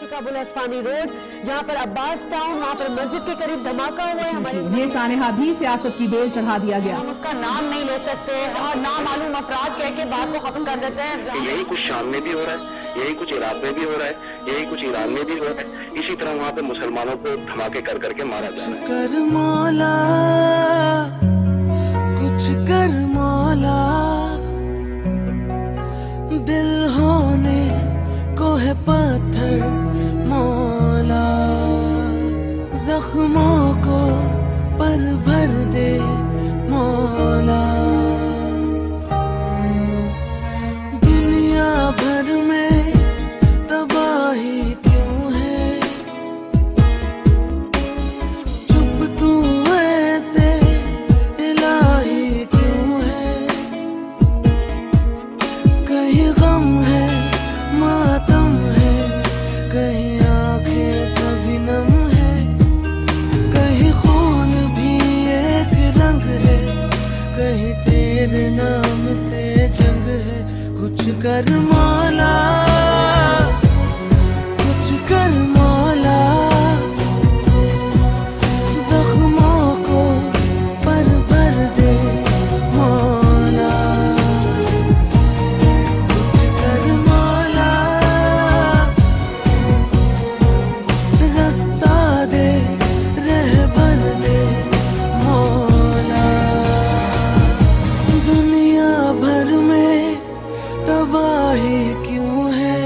Kabul असफानी road, जहां पर Abbas town, वहां पर मस्जिद के करीब धमाका हुआ है। हमारी ये सानेहा भी सियासत की बेल चढ़ा दिया गया। हम उसका नाम नहीं ले सकते और नामालूम अफराद कह के बात को खत्म कर देते हैं। यही कुछ शाम में भी हो रहा है, यही कुछ इराक में भी हो रहा है, यही कुछ ईरान में भी हो रहा है। इसी तरह वहाँ पे मुसलमानों को धमाके कर करके मारा जा रहा है। कर मौला, कुछ कर मौला, दिल होने को है पत्थर मौला, जख्मों को पर भर दे मौला। दुनिया भर में तबाही क्यों है, चुप तू ऐसे इलाही क्यों है। कहीं गम है, मातम है, कहीं आंखें सभी नम है, कहीं खून भी एक रंग है, कहीं तेरे नाम से जंग है। कुछ कर मौला, कुछ कर मौला, जख्मों को पर भर दे मौला। कुछ कर मौला, रास्ता दे, रहबर दे मौला। दुनिया भर में तबाही क्यों है,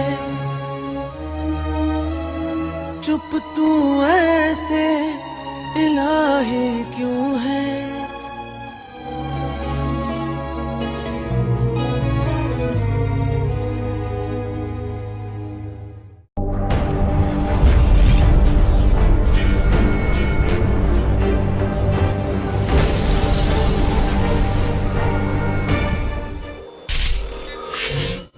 चुप तू ऐसे इलाही क्यों है।